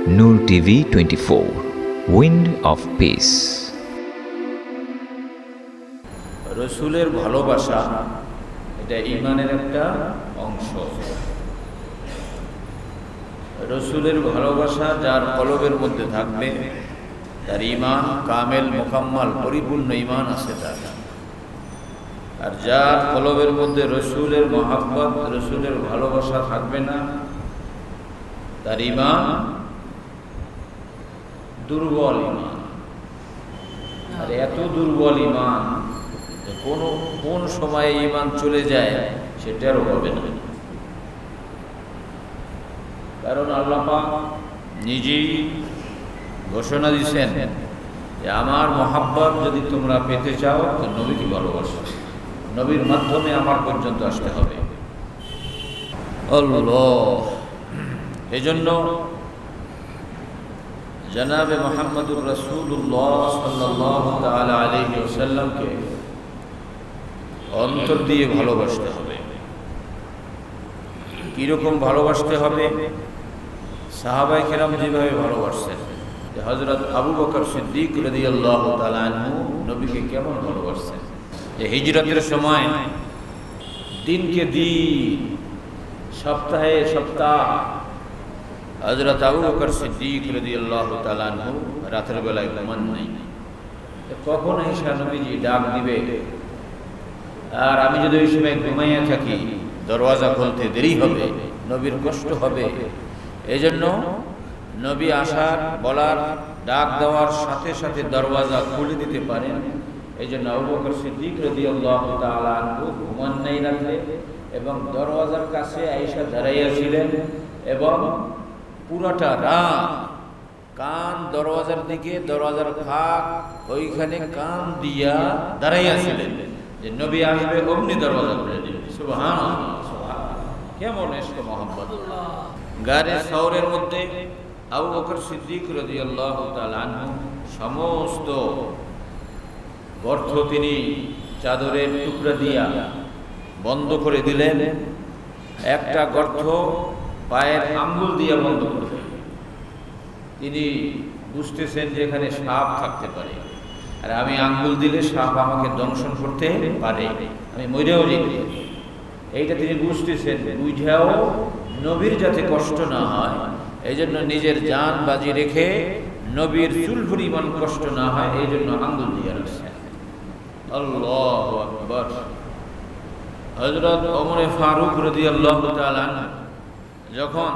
Noor TV 24, wind of peace. রসুলের ভালোবাসা এটা ঈমানের একটা অংশ। রসুলের ভালোবাসা যার কলবের মধ্যে থাকবে তার ঈমান কামেল, মোকাম্মাল, পরিপূর্ণ ঈমান আছে তার। আর যার কলবের মধ্যে রসুলের মহাব্বত, রসুলের ভালোবাসা থাকবে না, তার ঈমান দুর্বল ঈমান। আর এত দুর্বল ঈমান যে কোন সময়ে ঈমান চলে যায় সেটারও হবে না। কারণ আল্লাহ পাক নিজেই ঘোষণা দিয়েছেন যে আমার মহাব্বত যদি তোমরা পেতে চাও তো নবীকে ভালোবাসো, নবীর মাধ্যমে আমার পর্যন্ত আসতে হবে। আল্লাহ, এজন্য জনাবে মুহাম্মদুর রাসূলুল্লাহ সাল্লাল্লাহু তাআলা আলাইহি ওয়াসাল্লামকে অন্তর দিয়ে ভালোবাসতে হবে। কিরকম ভালোবাসতে হবে? সাহাবায়ে কেরাম যেভাবে ভালোবাসতেন, যে হযরত আবু বকর সিদ্দিক রাদিয়াল্লাহু তাআলা আনহু নবীকে কেমন ভালোবাসতেন, যে হিজরতের সময় দিনকে দিন, সপ্তাহে সপ্তাহ হযরত আবু বকর সিদ্দিক রাদিয়াল্লাহু তাআলা আনহু রাতের বেলায় ঘুমান নাই। কখন ঈশা নবীজি ডাক দিবে, আর আমি যদি ওই সময় ঘুমাইয়া থাকি দরওয়াজা খুলতে দেরি হবে, নবীর কষ্ট হবে। এজন্য নবী আসার, বলার, ডাক দেওয়ার সাথে সাথে দরওয়াজা খুলে দিতে পারেন। এই জন্য আবু বকর সিদ্দিক রাদিয়াল্লাহু তাআলা আনহু ঘুমান নাই রাতে, এবং দরওয়াজার কাছে আয়েশা দাঁড়াইয়া ছিলেন, এবং পুরাটা রাত কান দরওয়াজার দিকে, দরওয়াজার ফাঁক ওইখানে কান দিয়া দাঁড়াইয়া ছিলেন যে নবী আসবে অমনি দরওয়াজা খুলে দিবে। সুবহানাল্লাহ, সুবহানাল্লাহ, কেমন ইশক মোহাম্মদ। গারে সাওরের মধ্যে আবু বকর সিদ্দিক রাদিয়াল্লাহু তাআলা আনহু সমস্ত গর্ত তিনি চাদরের টুকরা দিয়া বন্ধ করে দিলেন। একটা গর্ত পায়ের আঙ্গুল দিয়ে বন্ধ করে দিলেন। তিনি বুঝতেছেন যে এখানে সাপ থাকতে পারে, আর আমি আঙ্গুল দিলে সাপ আমাকে দংশন করতে পারে, আমি মরেও যেতে পারি। এইটা তিনি বুঝতেছেন। বুঝাও নবীর যাতে কষ্ট না হয়, এই জন্য নিজের জান বাজি রেখে নবীর চুল পরিমাণ কষ্ট না হয়, এই জন্য আঙ্গুল দিয়ে রাখছেন। আল্লাহু আকবার। হযরত ওমর ফারুক রাদিয়াল্লাহু তাআলা আনহু যখন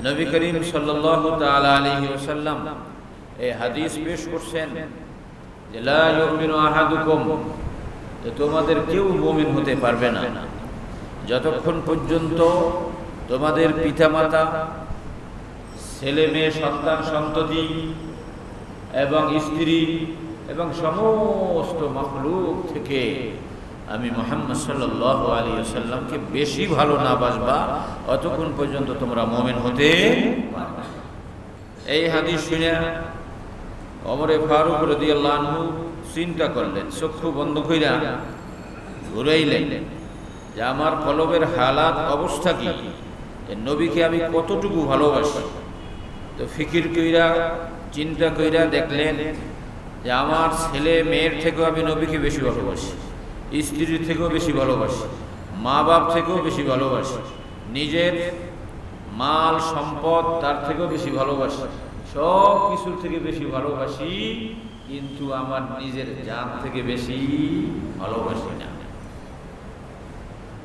নবী করিম সাল্লাল্লাহু তাআলা আলাইহি ওয়াসাল্লাম এই হাদিস পেশ করছেন যে লা ইউমিনু আহাদুকুম, যে তোমাদের কেউ মুমিন হতে পারবে না যতক্ষণ পর্যন্ত তোমাদের পিতামাতা, ছেলে মেয়ে, সন্তান সন্ততি এবং স্ত্রী এবং সমস্ত মাখলুক থেকে আমি মুহাম্মদ সাল্লাল্লাহু আলাইহি ওয়াসাল্লামকে বেশি ভালো না বাসবা, অতক্ষণ পর্যন্ত তোমরা মুমিন হতে পারবে না। এই হাদিস শুনে ওমর ফারুক রাদিয়াল্লাহু আনহু চিন্তা করলেন, চক্ষু বন্ধ কইরা ঘুরাইলেন যে আমার কলবের হালাত অবস্থা কি, যে নবীকে আমি কতটুকু ভালোবাসি। তো ফিকির কইরা, চিন্তা কইরা দেখলেন যে আমার ছেলে মেয়ের থেকেও আমি নবীকে বেশি ভালোবাসি, স্ত্রীর থেকেও বেশি ভালোবাসি, মা বাপ থেকেও বেশি ভালোবাসি, নিজের মাল সম্পদ তার থেকেও বেশি ভালোবাসি, সব কিছুর থেকে বেশি ভালোবাসি, কিন্তু আমার নিজের জান থেকে বেশি ভালোবাসি না।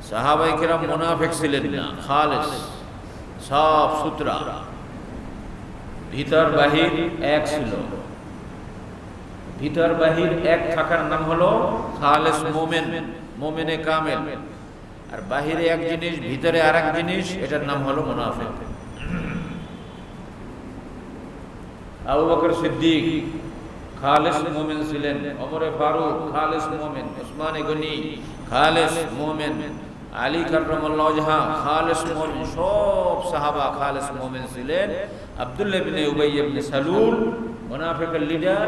সাহাবায়ে কেরাম মুনাফিক ছিলেন না, খালেস, সব সুতরা, ভিতর বাহির এক ছিল। ভিতর বাহির এক থাকার নাম হলো খালেস মুমিন, মুমিনে কামেল। আর বাহিরে এক জিনিস, ভিতরে আরেক জিনিস, এটার নাম হলো মুনাফিক। আবু বকর সিদ্দিক খালেস মুমিন ছিলেন, ওমর ফারুক খালেস মুমিন, উসমান গনি খালেস মুমিন, আলী কাররামাল্লাহু ওয়াজহা খালেস মুমিন, সব সাহাবা খালেস মুমিন ছিলেন। আব্দুল্লাহ ইবনে উবাই ইবনে সালুল মুনাফিকের লিডার,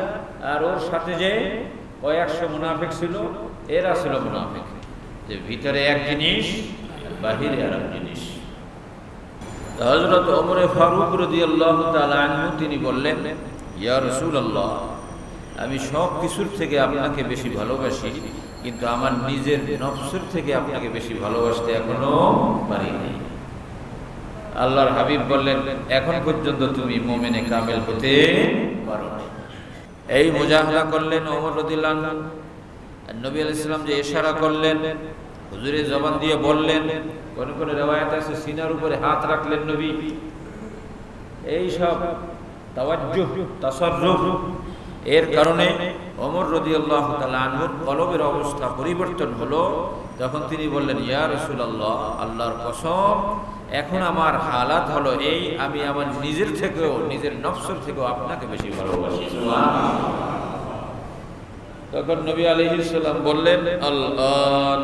আর ওর সাথে যে কয়েকশো মুনাফিক ছিল, এরা ছিল মুনাফিক, যে ভিতরে এক জিনিস, বাহিরে আর এক জিনিস। হযরত ওমর ফারুক রাদিয়াল্লাহু তাআলা আনহু তিনি বললেন, ইয়া রাসূলুল্লাহ, আমি সব কিছুর থেকে আপনাকে বেশি ভালোবাসি, কিন্তু আমার নিজের নফসের থেকে আপনাকে বেশি ভালোবাসতে এখনো পারিনি। আল্লাহর হাবিব বললেন, এখন পর্যন্ত তুমি মুমিনে কামেল হতে পারোনি। এই মুজাহাদা করলেন ওমর রাদিয়াল্লাহু আনহু। নবী আলাইহিস সালাম যে ইশারা করলেন, হুজুরে জবান দিয়ে বললেন, কোন কোন riwayat আছে সিনার উপরে হাত রাখলেন নবী। এই সব তাওয়াজ্জুহ, তাসাররুফ এর কারণে ওমর রাদিয়াল্লাহু তাআলা আনহুর কলবের অবস্থা পরিবর্তন হলো। তখন তিনি বললেন, ইয়া রাসূলুল্লাহ, আল্লাহর কসম, এখন আমার হালাত হলো এই, আমি আমার নিজের থেকেও, নিজের নফসের থেকেও আপনাকে বেশি ভালোবাসি। সুবহানাল্লাহ। তখন নবী আলাইহিস সালাম বললেন, আল্লাহ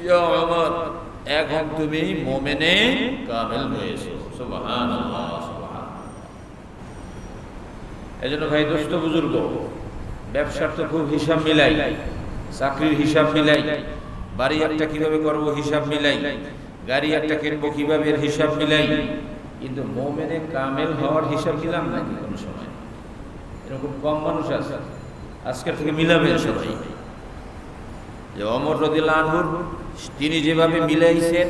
ইয়া ওমর, এখন তুমি মুমিনে কামেল হয়েছো। সুবহানাল্লাহ, সুবহানাল্লাহ। এজন্য ভাই, দোস্ত বুজুর্গ, ব্যবসার তো খুব হিসাব মিলাই, চাকরির হিসাব মিলাই, বাড়ি একটা কিভাবে করব হিসাব মিলাই, গাড়ি একটা কিনবো কিভাবে এর হিসাব মিলাই, কিন্তু মুমিনে কামেল হওয়ার হিসাব মিলাম নাকি কোন সময়? এরকম কম মানুষ আছে। আজকের থেকে মিলাবেন সবাই। যে ওমর রাদিয়াল্লাহু আনহু তিনি যেভাবে মিলাইছেন,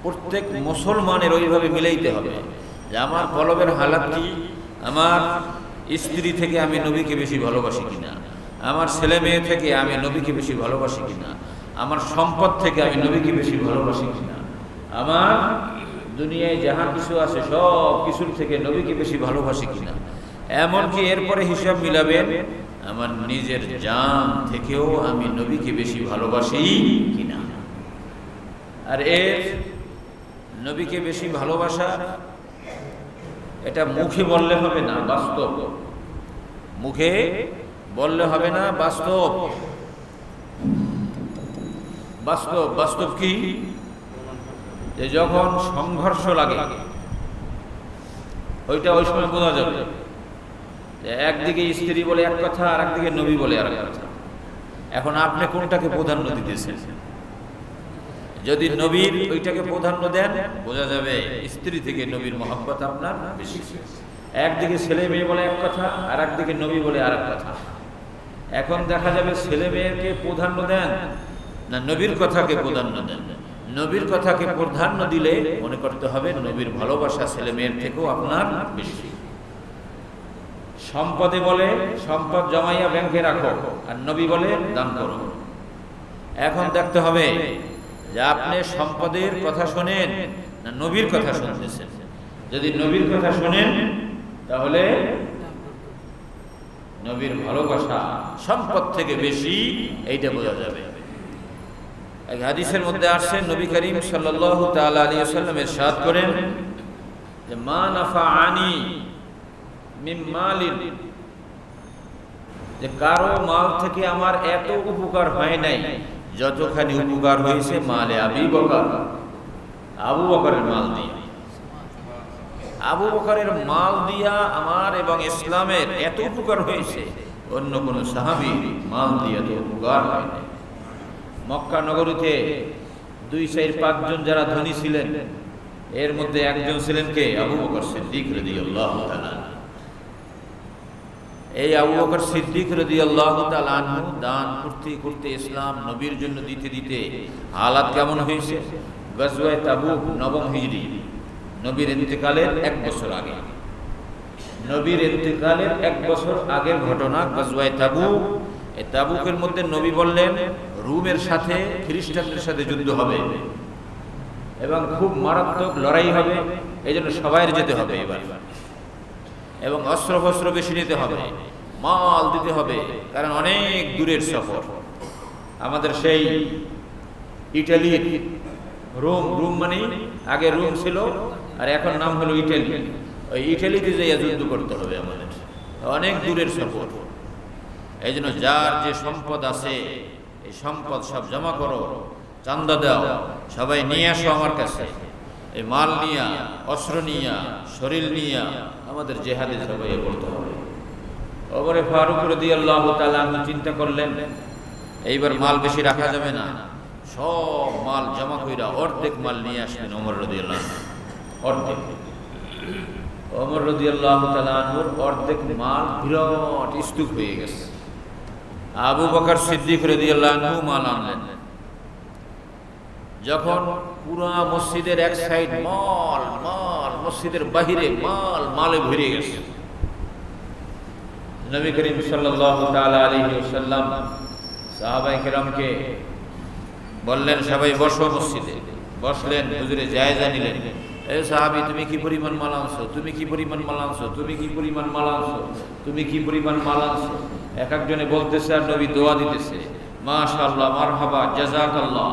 প্রত্যেক মুসলমানের ওইভাবে মিলাইতে হবে যে আমার কলবের হালাত কি, আমার স্ত্রী থেকে আমি নবীকে বেশি ভালোবাসি কিনা, আমার ছেলে মেয়ে থেকে আমি নবীকে বেশি ভালোবাসি কিনা, আমার সম্পদ থেকে আমি নবীকে বেশি ভালোবাসি কিনা, আমার দুনিয়ায় যাহা কিছু আছে সব কিছুর থেকে নবীকে বেশি ভালোবাসি কিনা। এমনকি এরপরে হিসাব মিলাবেন, আমার নিজের জান থেকেও আমি নবীকে বেশি ভালোবাসি কিনা। আর এর নবীকে বেশি ভালোবাসা এটা মুখে বললে হবে না, বাস্তব। মুখে বললে হবে না, বাস্তব। বাস্তব বাস্তব কি? যে যখন সংঘর্ষ লাগে ওইটা ওই সময় বোঝা যাবে। একদিকে স্ত্রী বলে এক কথা, আর একদিকে নবী বলে আর এক কথা। এখন আপনি কোনটাকে প্রাধান্য দিতেছেন? যদি নবীর ওইটাকে প্রাধান্য দেন, বোঝা যাবে স্ত্রী থেকে নবীর মহব্বত আপনার বেশি। একদিকে ছেলে মেয়ে বলে এক কথা, আর একদিকে নবী বলে আর এক কথা। এখন দেখা যাবে ছেলে মেয়েকে প্রাধান্য দেন না নবীর কথাকে প্রাধান্য দেন। নবীর কথাকে প্রাধান্য দিলে মনে করতে হবে নবীর ভালোবাসা ছেলে মেয়ের থেকেও আপনার বেশি। সম্পদে বলে সম্পদ জমাইয়া ব্যাংকে রাখো, আর নবী বলে দান করো। এখন দেখতে হবে যে আপনি সম্পদের কথা শোনেন না নবীর কথা শুনতেছেন। যদি নবীর কথা শোনেন তাহলে নবীর ভালোবাসা সম্পদ থেকে বেশি, এইটা বোঝা যাবে। এক হাদিসের মধ্যে আসছে, নবী করিম সাল্লাল্লাহু তাআলা আলাইহি ওয়াসাল্লাম ইরশাদ করেন যে মা নাফাআনি মিন মালিন, যে কারো মাল থেকে আমার এত উপকার হয় নাই যতখানি উপকার হয়েছে মালে আবি বকর, আবু বকরের মাল দিয়া। আবু বকরের মাল দিয়া আমার এবং ইসলামের এত উপকার হয়েছে, অন্য কোন সাহাবীর মাল দিয়া তো উপকার হয় নাই। মক্কা নগরীতে 2-4-5 জন যারা ধনী ছিলেন, এর মধ্যে একজন ছিলেন কে? আবু বকর সিদ্দিক রাদিয়াল্লাহু তাআলা। এই আবু বকর সিদ্দিক রাদিয়াল্লাহু তাআলা আনহু দান করতে করতে, ইসলাম নবীর জন্য দিতে দিতে হালাত কেমন হয়েছে? গজওয়ায়ে তাবুক 9ম হিজরি, নবীর ইন্তেকালের 1 বছর আগে, নবীর ইন্তেকালের 1 বছর আগের ঘটনা গজওয়ায়ে তাবুক। এই তাবুকের মধ্যে নবী বললেন রোমের সাথে, খ্রিস্টানদের সাথে যুদ্ধ হবে এবং খুব মারাত্মক লড়াই হবে, এজন্য সবাইয়ের যেতে হবে এবার, এবং অস্ত্র ফস্ত্র বেশি নিতে হবে, মাল দিতে হবে, কারণ অনেক দূরের সফর। আমাদের সেই ইটালির রোম মানে আগে রোম ছিল আর এখন নাম হলো ইটালি, ওই ইটালিতে যাইয়া যুদ্ধ করতে হবে আমাদের, অনেক দূরের সফর। এই জন্য যার যে সম্পদ আছে এই সম্পদ সব জমা করো, চান্দা দাও, সবাই নিয়ে আসো আমার কাছে। এই মাল নিয়া, অস্ত্র নিয়া, শরীর নিয়া আমাদের জেহাদে সবাই বলতে হবে। ওমরে ফারুক রাদিয়াল্লাহু তাআলা চিন্তা করলেন এইবার মাল বেশি রাখা যাবে না, সব মাল জমা কইরা অর্ধেক মাল নিয়ে আসলেন ওমর রাদিয়াল্লাহু। অর্ধেক। ওমর রাদিয়াল্লাহু তাআলা আনহুর অর্ধেক মাল বিরাট স্তূপ হয়ে গেছে। আবু বকর সিদ্দিক রাদিয়াল্লাহু আনহু মাল আনলেন। যখন পুরা মসজিদের এক সাইড মাল মাল, মসজিদের বাহিরে মাল মালে ভরে গেছে, নবী করিম সাল্লাল্লাহু তাআলা আলাইহি ওয়াসাল্লাম সাহাবায়ে কেরামকে বললেন, সবাই বসো মসজিদে। বসলেন, হুজুরে জায়েজা নিলেন। এই সাহাবী, তুমি কি পরিমাণ মাল আনছো, তুমি কি পরিমাণ মাল আনছো, তুমি কি পরিমাণ মাল আনছো, তুমি কি পরিমাণ মাল আনছো। এক একজনে বলতেছে আর নবী দোয়া দিতেছে, মাশাআল্লাহ, মারহাবা, জাযাকাল্লাহ,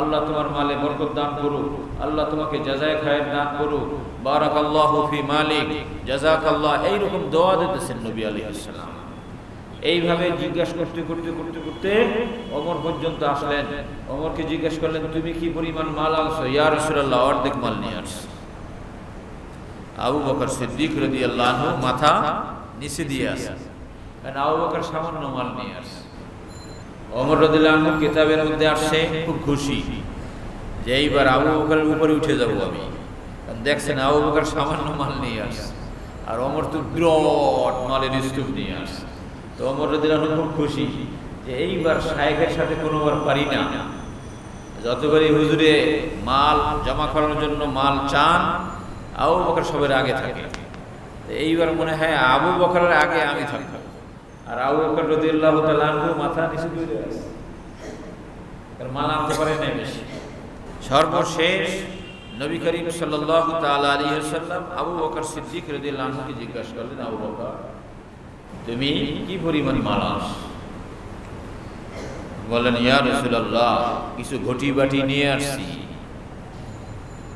আল্লাহ তোমার মালে বরকত দান করুক, আল্লাহ তোমাকে জাযায়ে খায়ের দান করুক, বারাকাল্লাহু ফি মালিক, জাযাকাল্লাহ, এইরকম দোয়া দিতেছেন নবী আলাইহিস সালাম। এইভাবে জিজ্ঞাসা করতে করতে করতে করতে ওমর পর্যন্ত আসলেন। ওমরকে জিজ্ঞেস করলেন, তুমি কি পরিমাণ মাল আনছো? ইয়া রাসূলুল্লাহ, অর্ধেক মাল নিয়ে আসছি। আবু বকর সিদ্দিক রাদিয়াল্লাহু আনহু মাথা নিচে দিয়ে আসে, কারণ আবু বকর সামান্য মাল নিয়ে আসে। ওমর রাদিয়াল্লাহু আনহু কিতাবের মধ্যে আসছে খুব খুশি যে এইবার আবু বকরের উপরে উঠে যাব আমি, কারণ দেখছেন আবু বকর সামান্য মাল নিয়ে আসে আর ওমর তো বিরাট মালের স্তূপ নিয়ে আসে। তো ওমর রাদিয়াল্লাহু আনহু খুব খুশি যে এইবার শায়েখের সাথে কোনোবার পারি না, যতবারই হুজুরে মাল জমা করার জন্য মাল চান আবু বকর সবার আগে থাকে। তো এইবার মনে হয় আবু বকরের আগে আমি থাকবো। আর আবু বকর রাদিয়াল্লাহু তাআলা আনহু মাথা নিচু করে আছে, কারণ মাল আনতে পারে না বেশি। সর্বশেষ নবী করিম সাল্লাল্লাহু তাআলা আলাইহি ওয়াসাল্লাম আবু বকর সিদ্দিক রাদিয়াল্লাহু আনহুকে জিজ্ঞাসা করলেন, আবু বকর, তুমি কি পরিমাণ মাল আনছো? বললেন, ইয়া রাসূলুল্লাহ, কিছু ঘটি বাটি নিয়ে আসছি,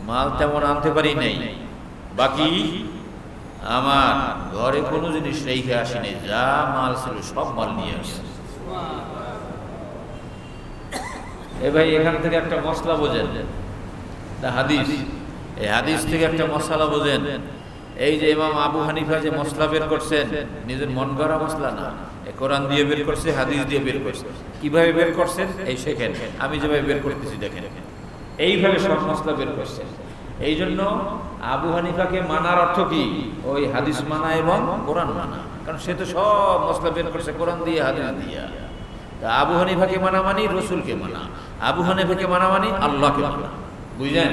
মাল তেমন আনতে পারি নাই, বাকি আমার ঘরে কোনো জিনিস রেখে আসিনি, যা মাল ছিল সব মাল নিয়ে আসছি। এ ভাই, এখান থেকে একটা মশলা বোঝেন, হাদিস, এই হাদিস থেকে একটা মশলা বোঝেন। এই যে ইমাম আবু হানিফা যে মশলা বের করছেন, নিজের মন গড়া মশলা না, কোরআন দিয়ে বের করছে, হাদিস দিয়ে বের করছে। কিভাবে বের করছেন এই শেখেন, আমি যেভাবে বের করতেছি দেখেন, এইভাবে সব মশলা বের করছেন। এই জন্য আবু হানিফাকে মানার অর্থ কি? ওই হাদিস মানা এবং কোরআন মানা, কারণ সে তো সব মশলা বের করছে কোরআন দিয়ে হাদিস দিয়ে। তা আবু হানিফাকে মানা মানি রসুলকে মানা, আবু হানিফাকে মানা মানি আল্লাহকে মানা, বুঝলেন?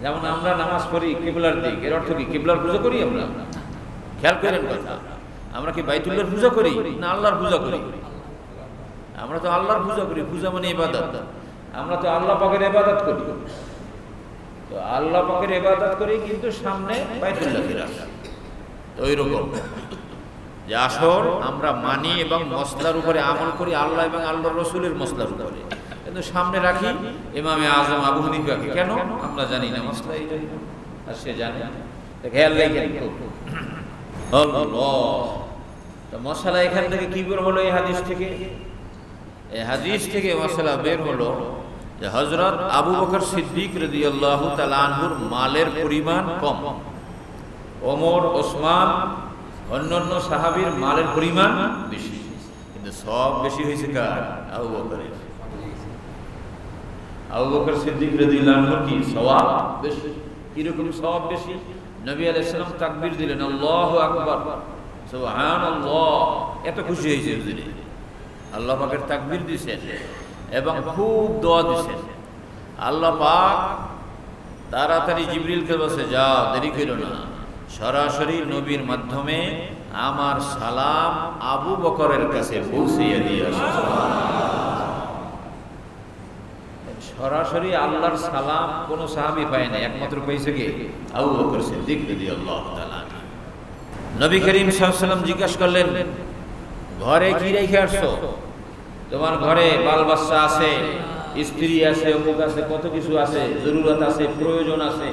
যেমন আমরা নামাজ পড়ি কিবলার দিক, এর অর্থ কি? কিবলার পূজা করি আমরা? খেয়াল করেন কথা, আমরা কি বাইতুল্লাহর পূজা করি না আল্লাহর পূজা করি? আমরা তো আল্লাহর পূজা করি, পূজা মানে ইবাদত। আমরা তো আল্লাহ পাকের ইবাদত করি, তো আল্লাহ পাকের ইবাদত করি কিন্তু সামনে বাইতুল্লাহকে রাখি। তো ওইরকম যে আসর আমরা মানি এবং মসলার উপরে আমল করি, আল্লাহ এবং আল্লাহর রসুলের মসলার উপরে, কিন্তু সামনে রাখি ইমামে আজম আবু হানিফাকে। কেন? আমরা জানি না মসলা, এই জন্য, আর সে জানে। খেয়াল রাখেন তো মশলা এখান থেকে কি বের হলো? এই হাদিস থেকে, এই হাদিস থেকে মশলা বের হলো যে হযরত আবু বকর সিদ্দিক রাদিয়াল্লাহু তাআলা আনহুর মালের পরিমাণ কম, ওমর, ওসমান, অন্যান্য সাহাবীর মালের পরিমাণ বেশি, কিন্তু সব বেশি হয়েছে কার? আবু বকরের। আবু বকর সিদ্দিক রাদিয়াল্লাহু আনহু কি সওয়াব বেশি? কিরকম সওয়াব বেশি? নবী আলাইহিস সালাম তাকবীর দিলেন, আল্লাহু আকবার, সুবহানাল্লাহ, এত খুশি হয়েছে হুজুরে, আল্লাহ পাকের তাকবীর দিয়েছেন এবং খুব দোয়া দিয়েছেন। আল্লাহ পাক তাড়াতাড়ি জিবরিলকে বলছে, যাও, দেরি করো না, সরাসরি নবীর মাধ্যমে আমার সালাম আবু বকরের কাছে পৌঁছিয়ে দিয়ে আসো। সরাসরি আল্লাহর সালাম কোন সাহাবী পায় না, একমাত্র পেয়েছে কি? আবু বকর সিদ্দিক রাদিয়াল্লাহু তাআলা। নবী করিম সাল্লাল্লাহু আলাইহি ওয়াসাল্লাম জিজ্ঞাসা করলেন, ঘরে কি রেখে আসছো? তোমার ঘরে বাল বাচ্চা আছে, স্ত্রী আছে, অমুক আছে, কত কিছু আছে, জরুরত আছে, প্রয়োজন আছে,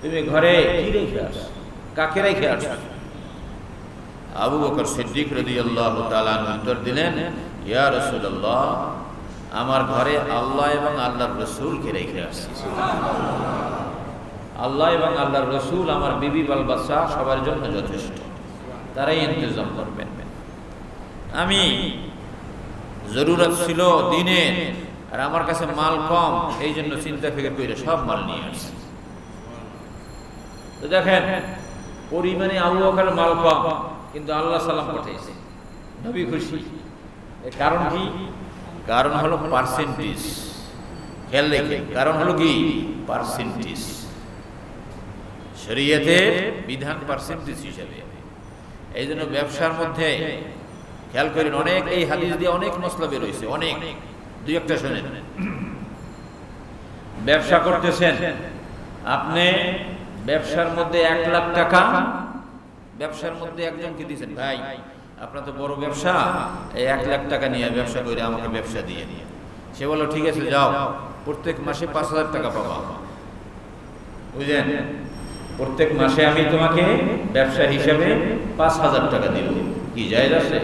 তুমি ঘরে কি রেখে আসো? কাকে রেখে আসো? আবু বকর সিদ্দিক রাদিয়াল্লাহু তাআলা উত্তর দিলেন, ইয়া রাসূলুল্লাহ, আমার ঘরে আল্লাহ এবং আল্লাহর রসুলকে রেখে আসছি। আল্লাহ এবং আল্লাহর রসুল আমার বিবি বাল বাচ্চা সবার জন্য যথেষ্ট, তারাই ইন্তজাম করবেন। আমি জরুরত ছিল দিনের, আর আমার কাছে মাল কম, এই জন্য চিন্তা ফিকির করে সব মাল নিয়ে আসছি। তো দেখেন পরিমাণে আবু বকর মাল কম, কিন্তু আল্লাহ সালাম পাঠাইছে, নবী খুশি। এর কারণ কি? কারণ হলো পার্সেন্টেজ। খেয়াল রেখেন, কারণ হলো কি? পার্সেন্টেজ। শরীয়তের বিধান পার্সেন্টেজ হিসাবে। এই জন্য ব্যবসার মধ্যে খেয়াল করেন, অনেক এই হাদিস দিয়ে অনেক মসলা বের হয়েছে, অনেক। দুই একটা শোনেন। ব্যবসা করতেছেন আপনি, ব্যবসার মধ্যে 1 লাখ টাকা ব্যবসার মধ্যে একজনকে দিয়েছেন, ভাই আপনার তো বড় ব্যবসা, এই 1 লাখ টাকা নিয়ে ব্যবসা করে আমাকে ব্যবসা দিয়ে। সে বলল ঠিক আছে যাও, প্রত্যেক মাসে 5,000 টাকা পাবা। বুঝলেন? প্রত্যেক মাসে আমি তোমাকে ব্যবসা হিসাবে 5,000 টাকা দিব। কি জায়েজ আছে?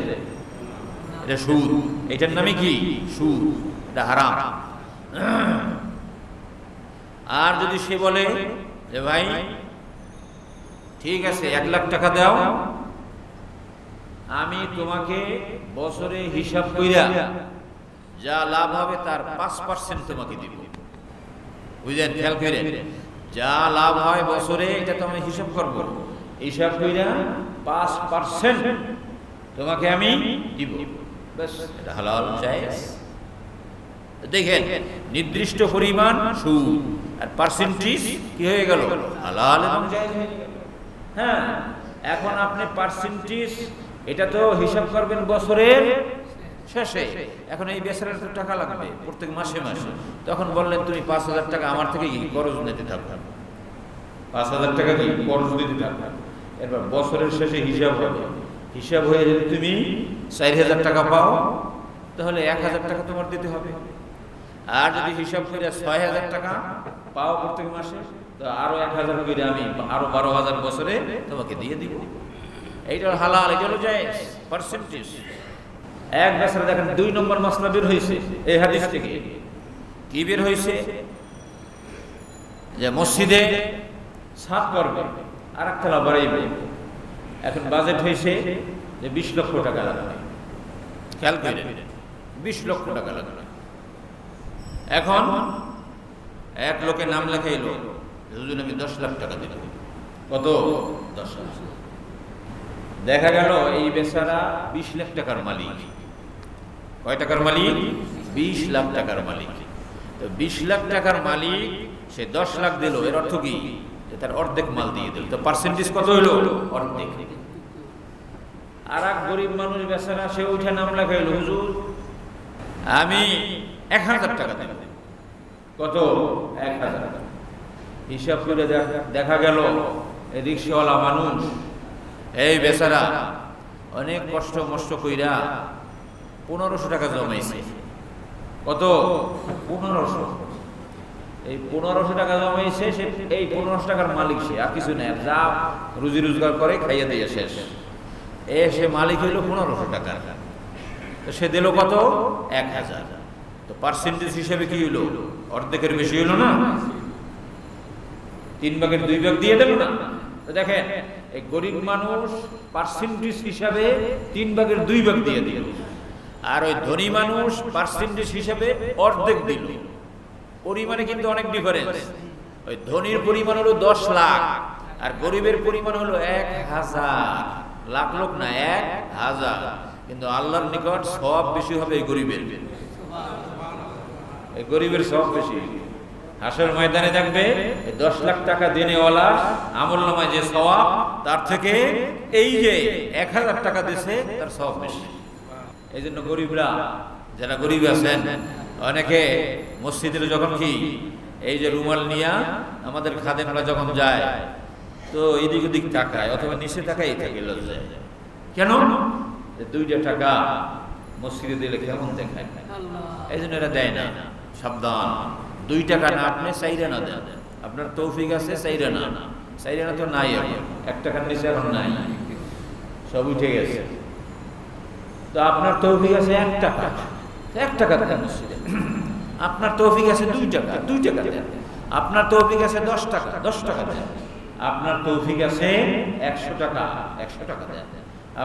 এটা সুদ। এটার নামে কি? সুদ। এটা হারাম। আর যদি সে বলে যে ভাই ঠিক আছে 1 লাখ টাকা দাও, আমি তোমাকে বছরে হিসাব কইরা যা লাভ হবে তার 5% তোমাকে দিব। বুঝলেন? খেয়াল করে, যা লাভ হয় বছরে এটা তো আমি হিসাব করব, হিসাব কইরা 5% তোমাকে আমি দিব। বাস, এটা হালাল জায়েজ। দেখেন নির্দিষ্ট পরিমাণ সুদ আর পার্সেন্টেজ কি হয়ে গেল? হালাল এবং জায়েজ হয়ে গেল। হ্যাঁ, এখন আপনি পার্সেন্টেজ এটা তো হিসাব করবেন বছরের শেষে। এখন এই বেচারার তো টাকা লাগবে প্রত্যেক মাসে মাসে, তখন বললেন তুমি 5,000 টাকা আমার থেকে কি করজ নিতে থাকবে, 5,000 টাকা কি করজ দিতে থাকবে। এরপর বছরের শেষে হিসাব হবে, হিসাব হয়ে যদি তুমি 4,000 টাকা পাও, তাহলে 1,000 টাকা তোমার দিতে হবে। আর যদি হিসাব করে 6,000 টাকা পাও প্রত্যেক মাসে, তো আরো 1,000 করে আমি আরো 12,000 বছরে তোমাকে দিয়ে দিব। এইটা হালাল, এটা হলো জায়েজ, পার্সেন্টেজ। এক বছরে দেখেন 2 নম্বর মাসলা বের হয়েছে এই হাদিস থেকে। কি বের হয়েছে? যে মসজিদে ছাদ করবে আর একতলা বাড়াইবে। এখন বাজেট হয়েছে যে 20 লক্ষ টাকা লাগবে। খেয়াল করে 20 লক্ষ টাকা লাগবে। এখন এক লোকে নাম লেখাইলো, হুজুর আমি 10 লাখ টাকা দিলাম। কত? 10 লাখ। দেখা গেল এই বেচারা 20 লাখ টাকার মালিক। কয় টাকার মালিক? 20 লাখ টাকার মালিক। তো 20 লাখ টাকার মালিক সে 10 লাখ দিল, এর অর্থ কি? যে তার অর্ধেক মাল দিয়ে দিল। তো পার্সেন্টেজ কত হইল? অর্ধেক। আর এক গরিব মানুষ বেচারা, সে উঠে নাম লেখাইল, হুজুর আমি 1,000 টাকা দেব। কত? 1,000 টাকা। হিসাব করে দেখা গেল এই রিক্সাওয়ালা মানুষ, এই বেচারা অনেক কষ্ট মষ্ট কইরা 1,500 টাকা জমাইছে। কত? 1,500। এই 1,500 টাকা জমাইছে, সে এই 1,500 টাকার মালিক সে, আর কিছু নেই। যা রুজি রোজগার করে খাইয়া দিয়ে শেষ। সে মালিক হইল 1,500 টাকা। তো সে দিল কত? 1,000। তো পার্সেন্টেজ হিসেবে কি হইল? অর্ধেকের বেশি হইল না? 3 ভাগের 2 ভাগ দিয়ে দিল না? তো দেখেন এই গরিব মানুষ পার্সেন্টেজ হিসাবে 3 ভাগের 2 ভাগ দিয়ে দিল, আর ওই ধনী মানুষ পার্সেন্টেজ হিসাবে অর্ধেক দিল। পরিমাণে কিন্তু অনেক ডিফারেন্স। ওই ধনীর পরিমাণ হলো 10 লাখ, আর গরিবের পরিমাণ হলো 1,000। লাখ লোক না, 1,000। কিন্তু আল্লাহর নিকট সওয়াব বেশি হবে এই গরিবের। এই গরিবের সওয়াব বেশি। হাসর ময়দানে দেখবে 10 লাখ টাকা দেনেওয়ালা আমলনামায় যে সওয়াব, তার থেকে এই যে 1,000 টাকা দিয়েছে তার সওয়াব বেশি। এই জন্য গরিবরা, যারা গরিব আছেন, অনেকে মসজিদের যখন কি এই যে রুমাল নিয়া আমাদের খাদেমরা যখন যায়, তো এদিক ওদিক তাকায় অথবা নিচে তাকাই থাকে লজ্জায়। কেন? 2টা টাকা মসজিদে দিলে কেমন দেখায়, এই জন্য এরা দেয় না। সাবধান, 2 টাকা না আপনি চাইরা না দেন। আপনার তৌফিক আছে, চাইরা না। চাইরা না তো নাই, 1 টাকার নিচে এখন নাই, সব উঠে গেছে। তো আপনার তৌফিক আছে 1 টাকা, 1 টাকা দেন মসজিদে। আপনার তৌফিক আছে 2 টাকা, 2 টাকা দেন। আপনার তৌফিক আছে 10 টাকা, 10 টাকা দেন। আপনার তৌফিক আছে 100 টাকা, 100 টাকা দেন।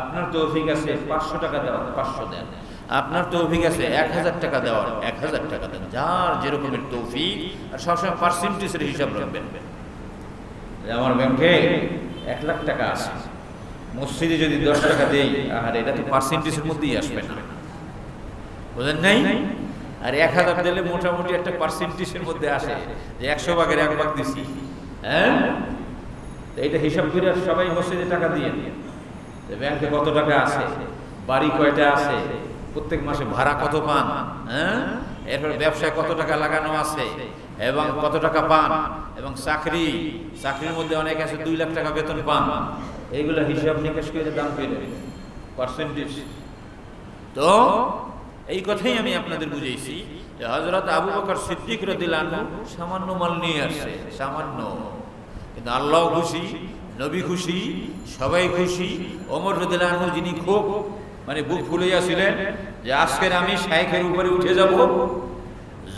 আপনার তৌফিক আছে 500 টাকা দেওয়ার, 500 দেন। আপনার তৌফিক আছে 1,000 টাকা দেওয়ার, 1,000 টাকা দেন। যার যেরকমের তৌফিক, আর সবসময় পার্সেন্টেজের হিসাব রাখবেন। যে আমার ব্যাংকে 1,00,000 টাকা আছে, মসজিদে যদি 10 টাকা দেই, আর এটা তো পার্সেন্টেজের মধ্যেই আসবে না, বুঝেন নাই? আর 1,000 দিলে মোটামুটি একটা পার্সেন্টেজের মধ্যে আসে, যে 100 ভাগের 1 ভাগ দিছি। হ্যাঁ, এইটা হিসাব করে সবাই মসজিদে টাকা দিয়ে যে ব্যাংকে কত টাকা আছে, বাড়ি কয়টা আছে, প্রত্যেক মাসে ভাড়া কত পান, হ্যাঁ, এরপরে ব্যবসায় কত টাকা লাগানো আছে এবং কত টাকা পান, এবং চাকরির মধ্যে অনেক আছে 2 লাখ টাকা বেতন পান, এইগুলো হিসাব নিকাশ করে দাম করে পার্সেন্টেজ। তো এই কথাই আমি আপনাদের বুঝাইছি যে হযরত আবু বকর সিদ্দিক রাদিয়াল্লাহু আনহু সামান্য মাল নিয়ে আসছে, সামান্য, কিন্তু আল্লাহ খুশি, নবী খুশি, সবাই খুশি। ওমর রাদিয়াল্লাহু আনহু যিনি খুব মানে বুক ফুলাইয়াছিলেন যে আজকের আমি শায়েখের উপরে উঠে যাব,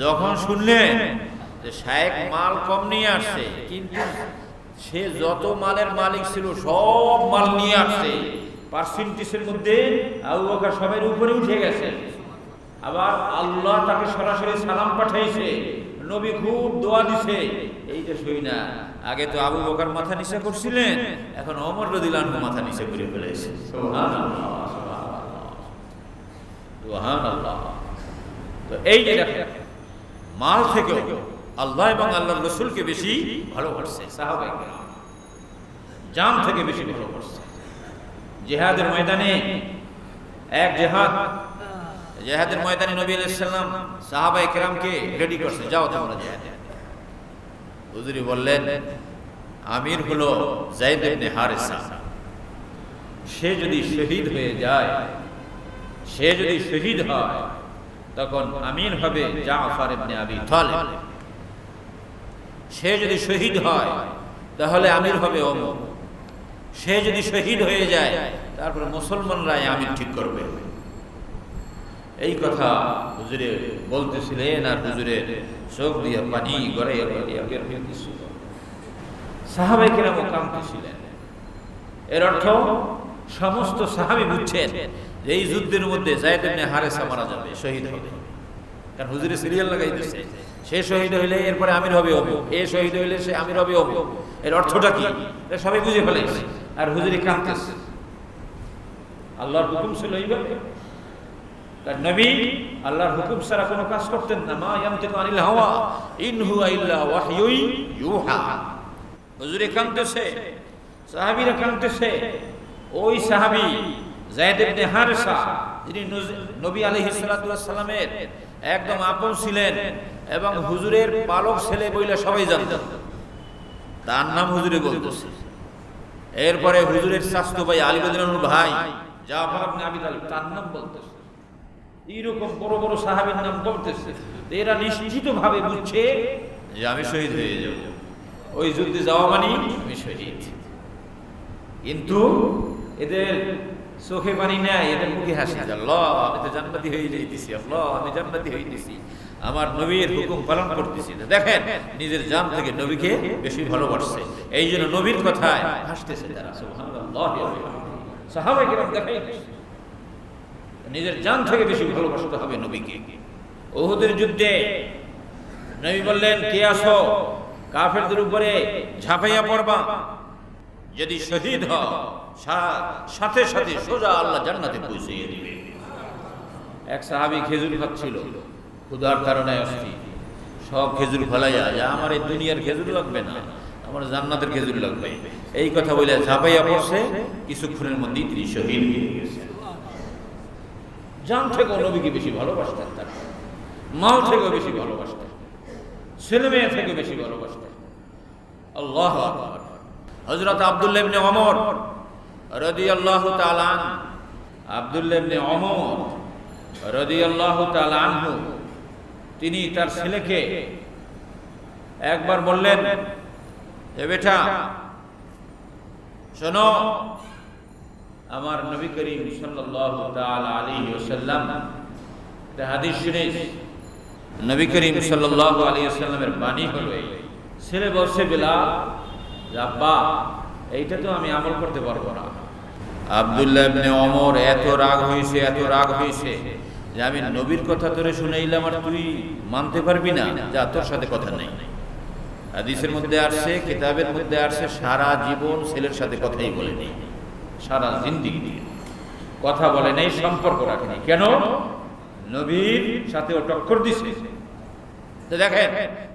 যখন শুনলেন যে শায়েখ মাল কম নিয়ে আসছে, কিন্তু সে যত মালের মালিক ছিল সব মাল নিয়ে আসছে, পার্সেন্টেজের মধ্যে আবু বকর সবার উপরে উঠে গেছে। আবার আল্লাহ তাকে সরাসরি সালাম পাঠাইছে, নবী খুব দোয়া দিছে। এইটা শুই না, আগে তো আবু বকর মাথা নিচে করছিলেন, এখন ওমর রাদিয়াল্লাহু আনহু মাথা নিচে করে ফেলেছে। সুবহানাল্লাহ, সুবহানাল্লাহ। তো এই যে দেখেন, মাল থেকেও আল্লাহ এবং আল্লাহর রাসূলকে বেশি ভালোবাসছে সাহাবায়ে কেরাম, জান থেকে বেশি ভালোবাসছে। জিহাদের ময়দানে এক জিহাদের ময়দানে নবী আলাইহিস সালাম সাহাবায়ে কেরামকে রেডি করছে, যাও তোমরা জিহাদে। হুজুরি বললেন আমির হলো যায়েদ ইবনে হারেসা, সে যদি শহীদ হয়ে যায়, সে যদি শহীদ হয়, তখন আমির হবে জাফর ইবনে আবি তালিব। সে যদি শহীদ হয় তাহলে আমির হবে ওমর। সে যদি শহীদ হয়ে যায় তারপরে মুসলমানরাই আমির ঠিক করবে। এই কথা হুজুরে বলতেছিলেন, আর হুজুরের চোখ দিয়ে পানি গড়াইয়া গড়াইয়া বের হইতেছিল। সাহাবায়ে কেরাম কাঁদতেছিলেন। এর অর্থ সমস্ত সাহাবী বুঝছেন যে এই যুদ্ধের মধ্যে যায়েদ ইবনে হারেসা মারা যাবে, শহীদ হবে। কারণ হুজুরে সিরিয়াল লাগাই দিয়েছে, সে শহীদ হইলে এরপরে আমির হবে অমুক, এ শহীদ হইলে সে আমির হবে অমুক। এর অর্থটা কি এটা সবাই বুঝে ফেলেছে, আর হুজুরে কাঁদতেছে। আল্লাহর হুকুম ছিল এইভাবে, কারণ নবী আল্লাহর হুকুম ছাড়া কোনো কাজ করতেন না। মা ইয়ানতিকু আনিল হাওয়া ইন হুয়া ইল্লা ওয়াহয়ুন ইউহা। হুজুরে কাঁদতেছে, সাহাবীরা কাঁদতেছে। ওই সাহাবী যায়েদ ইবনে হারেসা, যিনি নবী আলাইহিস সালাতু ওয়াস সালামের একদম আপন ছিলেন এবং হুজুরের পালক ছেলে বইলে সবাই জানতেন, তার নাম হুজুরে বলতেছে। এরপরে হুজুরের চাচতো ভাই আলী রাদিয়াল্লাহু আনহুর ভাই জাফর ইবনে আবি তালিব, তার নাম বলতেছে। এইরকম বড় বড় সাহাবীর নাম বলতেছে। এরা নিশ্চিতভাবে বুঝছে যে আমি শহীদ হয়ে যাব, ওই যুদ্ধে যাওয়া মানে আমি শহীদ। কিন্তু এদের চোখে পানি নাই, এদের মুখে হাসি, আল্লাহ আমি তো জান্নাতি হয়ে যাইতেছি, আল্লাহ আমি জান্নাতি হইতেছি, আমার নবীর হুকুম পালন করতেছি। দেখেন নিজের জান থেকে নবীকে বেশি ভালোবাসছে, এই জন্য নবীর কথায় হাসতেছে তারা। সুবহানাল্লাহ। সাহাবায়ে কেরাম দেখেন নিজের জান থেকে বেশি ভালোবাসতে হবে নবীকে। উহুদের যুদ্ধে নবী বললেন, কে আসো কাফেরদের উপরে ঝাঁপাইয়া পড়বা, যদি শহীদ হও সাথে সাথে সোজা আল্লাহ জান্নাতে পৌঁছিয়ে দিবে। এক সাহাবী খেজুর খাচ্ছিল, ক্ষুধার কারণে আসছি, সব খেজুর ফলাইয়া, যা আমার এই দুনিয়ার খেজুর লাগবে না, আমার জান্নাতের খেজুর লাগবে, এই কথা বলে ঝাঁপাইয়া পড়ছে। কিছুক্ষণের মধ্যেই তিনি শহীদ হয়ে গেছেন। জান থেকেও নবীকে বেশি ভালোবাসতেন, তার মাল থেকেও বেশি ভালোবাসতেন, ছেলে মেয়ে থেকে বেশি ভালোবাসতেন। আল্লাহু আকবার। হযরত আব্দুল্লাহ ইবনে ওমর রাদিয়াল্লাহু তাআলা আনহু, আব্দুল্লাহ ইবনে ওমর রাদিয়াল্লাহু তাআলা আনহু, তিনি তার ছেলেকে একবার বললেন, এ বেটা শোনো, আমার নবী করিম সাল্লাল্লাহু তাআলা আলাইহি ওয়াসাল্লাম একটা হাদিস শুনেছি, নবী করিম সাল্লাল্লাহু আলাইহি ওয়াসাল্লামের বাণী হলো এই। ছেলে বলছে, বিলাল আব্বা এইটা তো আমি আমল করতে পারবো না। আব্দুল্লাহ ইবনে ওমর এত রাগ হয়েছে যে আমি নবীর কথা তোরে শুনাইলাম আর তুই মানতে পারবি না, যা তোর সাথে কথা নেই। হাদিসের মধ্যে আসছে, কিতাবের মধ্যে আসছে, সারা জীবন ছেলের সাথে কথাই বলেনি, সারা জিন্দেগি কথা বলে নাই, সম্পর্ক রাখেনি। কেন? নবীর সাথে ও টক্কর দিছে। তো দেখেন,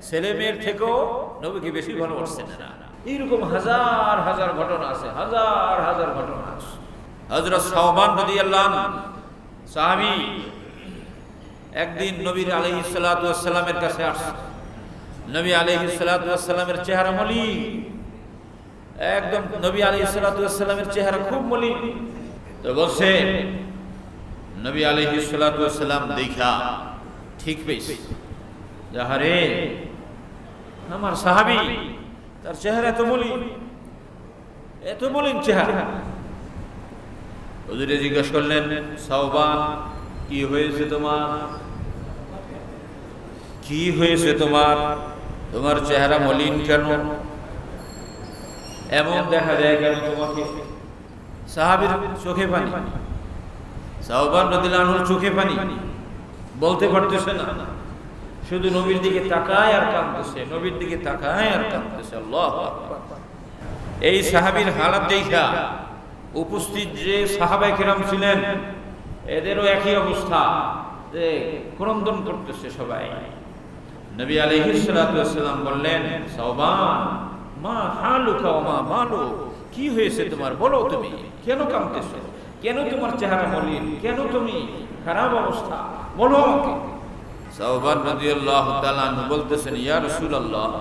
ছেলে মেয়ের থেকেও নবীকে বেশি ভালোবাসছেন না। এইরকম হাজার হাজার ঘটনা আছে, হাজার হাজার ঘটনা আছে। হযরত সাওবান রাদিয়াল্লাহু আনহু সাহাবী একদিন নবীর আলাইহিস সালাতু ওয়াস সালামের কাছে আসছে। নবী আলাইহিস সালাতু ওয়াস সালামের চেহারা মলিন, একদম নবী আলাইহিস সালাতু ওয়াস সালামের চেহারা খুব মলিন। তো বলছে, নবী আলাইহিস সালাতু ওয়াস সালাম দেখা ঠিক পেয়েছে, যাহারে আমার সাহাবী, তার চেহারা এত মলিন, এত মলিন চেহারা। হুজুরে জিজ্ঞাসা করলেন, সাওবান, কি হয়েছে তোমার? কি হয়েছে তোমার? তোমার চেহারা মলিন কেন? এমন দেখা যায় কেন তোমাকে? সাহাবীর চোখে পানি, সাওবান রাদিয়াল্লাহু আনহুর চোখে পানি, বলতে পারতেছে না, শুধু নবীর দিকে তাকায় আর কাঁদতেছে, নবীর দিকে তাকায় আর কাঁদতেছে। আল্লাহু আকবার। এই সাহাবীর হালাত দেখা উপস্থিত যে সাহাবায়ে কেরাম ছিলেন, এদেরও একই অবস্থা, যে ক্রন্দন করতেছে সবাই। নবী আলাইহিস সালাতু ওয়াস সালাম বললেন, সাওবান, মা হালুকা ওয়া মা মালু, কি হয়েছে তোমার, বলো তুমি কেন কাঁদতেছো? কেন তোমার চেহারা মলিন? কেন তুমি খারাপ অবস্থা, বলো আমাকে। সাওবান রাদিয়াল্লাহু তাআলা আনহু বলতেছেন, ইয়া রাসূলুল্লাহ,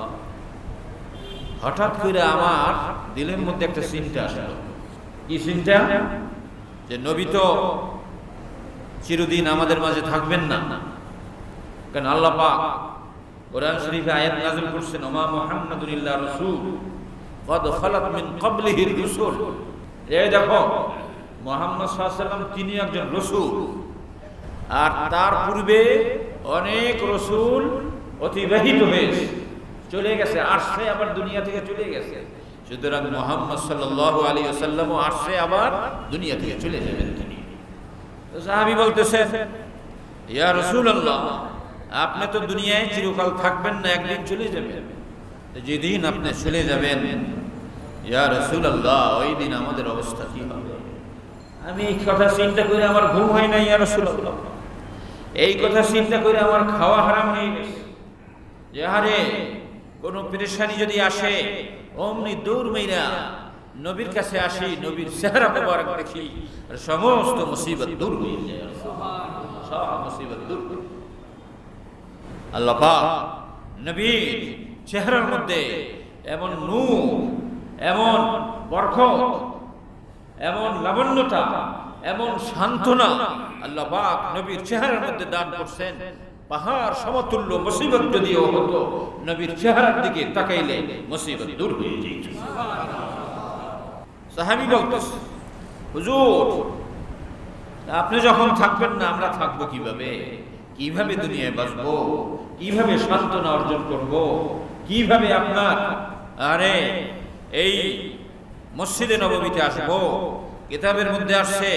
হঠাৎ করে আমার দিলের মধ্যে একটা চিন্তা আসলো। কি চিন্তা? যে নবী তো চিরদিন আমাদের মাঝে থাকবেন না, কারণ আল্লাহ পাক কোরআন শরীফে আয়াত নাযিল করছেন, ওমা মুহাম্মাদুন ইল্লা রাসূল ক্বাদ খালাত মিন ক্বাবলিহির রাসূল। এই দেখো, মুহাম্মদ সাল্লাল্লাহু আলাইহি ওয়াসাল্লাম তিনি একজন রাসূল, আর তার পূর্বে অনেক রাসূল অতিবাহিত হয়েছে, চলে গেছে, আসছে আবার দুনিয়া থেকে চলে গেছে। সুতরাং মুহাম্মদ সাল্লাল্লাহু আলাইহি ওয়াসাল্লামও আসছে, আবার দুনিয়া থেকে চলে যাবেন তিনি। তো সাহাবী বলতেছেন, ইয়া রাসূলুল্লাহ, আপনি তো দুনিয়ায় চিরকাল থাকবেন না, একদিন চলে যাবেন। যেদিন আপনি চলে যাবেন, ইয়া রাসূলুল্লাহ, ওই দিন আমাদের অবস্থা কি হবে? আমি এই কথা চিন্তা করে আমার ঘুম হয় না, ইয়া রাসূলুল্লাহ। এই কথা চিন্তা করে আমার খাওয়া হারাম হয়ে গেছে। যে আরে কোনো পেরেশানি যদি আসে, অমনি দৌড় মেরা নবীর কাছে আসি, নবীর চেহারা মোবারক দেখি, আর সমস্ত মুসিবত দূর হয়ে যায়। সব মুসিবত দূর। আল্লাহ পাক নবীর চেহারার মধ্যে এমন নূর, এমন বরকত, এমন লাবণ্যতা, এমন সান্ত্বনা আল্লাহ পাক নবীর চেহারার মধ্যে দান করছেন। পাহাড় সমতুল্য মুসিবত যদিও হতো, নবীর চেহারার দিকে তাকাইলে মুসিবত দূর হয়ে যেত। সাহাবী বলতেছে, হুজুর, আপনি যখন থাকবেন না, আমরা থাকবো কিভাবে? কিভাবে দুনিয়ায় বাঁচবো? কিভাবে সান্ত্বনা অর্জন করব? কিভাবে আপনার এই মসজিদে নববীতে আসবো? কিতাবের মধ্যে আসছে,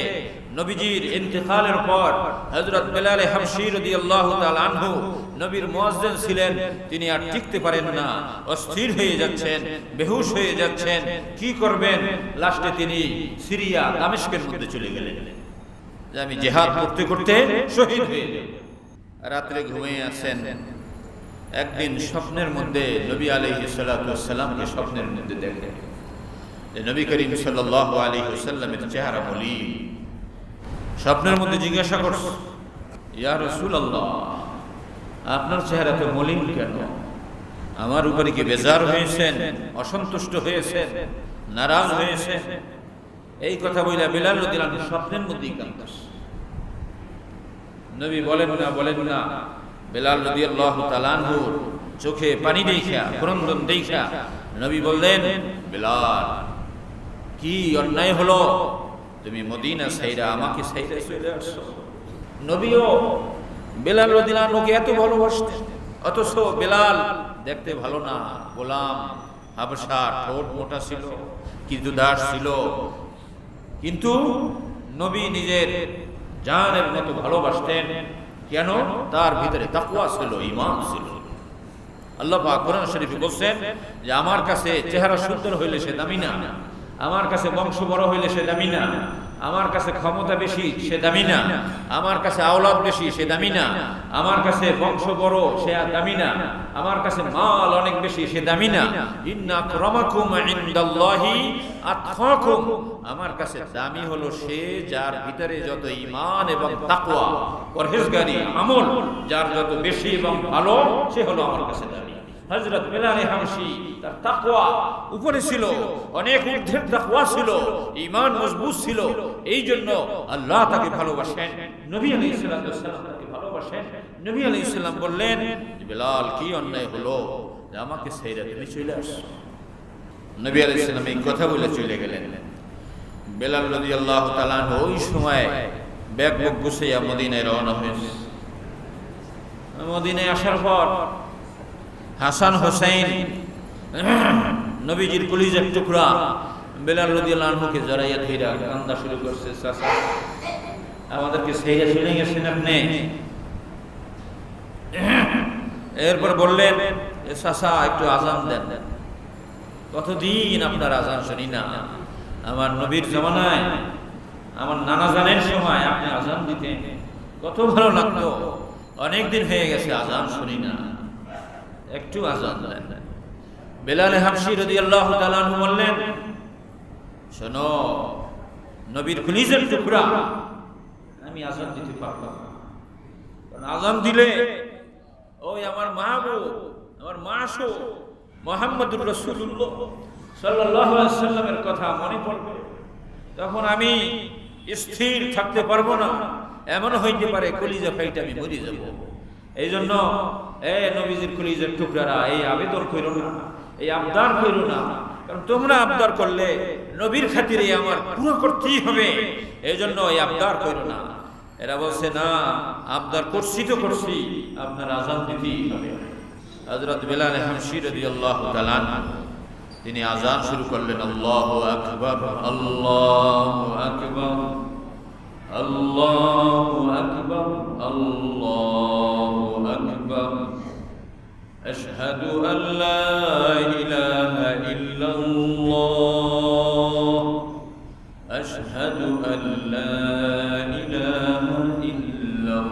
নবীজির ইন্তেকালের পর হযরত বেলাল হাবশী রাদিয়াল্লাহু তাআলা আনহু নবীর মুয়াজ্জিন ছিলেন, তিনি আর টিকতে পারেন না, অস্থির হয়ে যাচ্ছেন, বেহুশ হয়ে যাচ্ছেন। কি করবেন? লাস্টে তিনি সিরিয়া দামেস্কের মধ্যে চলে গেলেন, যে আমি জিহাদ করতে করতে শহীদ হয়ে যাব। রাত্রে ঘুমিয়ে আছেন, একদিন স্বপ্নের মধ্যে নবী আলাইহিস সালাতু ওয়াস সালামকে স্বপ্নের মধ্যে দেখেন, যে নবী করিম সাল্লাল্লাহু আলাইহি ওয়াসাল্লামের চেহারা মলিন। স্বপ্নের মধ্যে জিজ্ঞাসা করছে, ইয়া রাসূলুল্লাহ, আপনার চেহারা তো মলিন কেন? আমার উপরে কি বেজার হয়েছেন, অসন্তুষ্ট হয়েছেন, নারাজ হয়েছেন? এই কথা বইলা বেলাল রাদিয়াল্লাহু আনহু স্বপ্নের মধ্যেই কাঁদতেছে। নবী বলেন না, বেলাল রাদিয়াল্লাহু তাআলা আনহুর চোখে পানি দেখা, ক্রন্দন দেখা নবী বললেন, বেলাল, কি অন্যায় হলো? তুমি মদিনা ছাইরা আমাকে ছাইরা চলে আসছো। নবীও বেলাল রাদিয়াল্লাহু আনহুকে এত ভালোবাসতেন, অথচ বেলাল দেখতে ভালো না, গোলাম, হাবশা, ঠোঁট মোটা ছিল, কৃতদাস ছিল, কিন্তু নবী নিজের জানের মতো ভালোবাসতেন। কেন? তার ভিতরে তাকওয়া ছিল, ঈমান ছিল। আল্লাহ পাক কোরআন শরীফে বলছেন যে আমার কাছে চেহারা সুন্দর হইলে সে দামি না, আমার কাছে বংশ বড় হইলে সে দামি না, আমার কাছে ক্ষমতা বেশি সে দামি না, আমার কাছে আওলাদ বেশি সে দামি না, আমার কাছে বংশ বড় সে দামি না, আমার কাছে মাল অনেক বেশি সে দামি না। ইন্না আক্রামাকুম ইনদাল্লাহি আতকাকুম, আমার কাছে দামি হলো সে যার ভিতরে যত ঈমান এবং তাকওয়া পরহেজগারি আমল যার যত বেশি এবং ভালো, সে হলো আমার কাছে দামি। হযরত বেলাল হাবশী তার তাকওয়া উপরে ছিল, অনেক ঊর্ধ্বের তাকওয়া ছিল, ঈমান মজবুত ছিল, এই জন্য আল্লাহ তাকে ভালোবাসেন, নবী আলাইহিস সালাম তাকে ভালোবাসেন। নবী আলাইহিস সালাম বললেন, বেলাল কি অন্যায় হলো যে আমাকে ছেড়ে তুমি চলে আসো? নবী আলাইহিস সালাম এই কথা বলে চলে গেলেন। বেলাল রাদিয়াল্লাহু তাআলা ওই সময় ব্যাগ গুছিয়ে মদিনায় রওনা হয়েছে। মদিনায় আসার পর হাসান হোসেন নবীজির কলিজার টুকরা বেলাল রাদিয়াল্লাহু আনহুকে জড়াইয়া ধইরা কান্দা শুরু করছে, চাচা আমাদেরকে ছেড়ে চলে গেছেন আপনি। এরপর বললেন, চাচা একটু আজান দেন, কতদিন আপনার আজান শুনি না। আমার নবীর জামানায় আমার নানা জানের সময় আপনি আজান দিতেন, কত ভালো লাগতো, অনেকদিন হয়ে গেছে আজান শুনি না, একটু আজান দেন। বেলাল হাবশী রাদিয়াল্লাহু তাআলা আনহু বললেন, শোনো নবীর কলিজার টুকরা, আমি আজান দিতে পারবো না, কারণ আজান দিলে ওই আমার মাহবুব, আমার মাসুক মুহাম্মদুর রাসূলুল্লাহ সাল্লাল্লাহু আলাইহি ওয়াসাল্লামের কথা মনে পড়বে, তখন আমি স্থির থাকতে পারবো না, এমন হইতে পারে কলিজা ফাইটা আমি মরে যাব। এই জন্য নবীজির কলিজার টুকরারা এই আবেদন কইরো না, এই আবদার কইরো না, কারণ তোমরা আবদার করলে নবীর খাতিরে আমার পুরো করতেই হবে, এই জন্য এই আবদার কইরো না। এরা বলছে না, আবদার করছি তো করছি, আপনার আজান দিতেই হবে। হযরত বেলাল হাবশী রাদিয়াল্লাহু তাআলা তিনি আজান শুরু করলেন, আল্লাহু আকবার, আল্লাহু আকবার, আল্লাহু আকবার, আল্লাহু আকবার, আশহাদু আল্লা ইলাহা ইল্লাল্লাহ, আশহাদু আল্লা ইলাহা ইল্লাল্লাহ,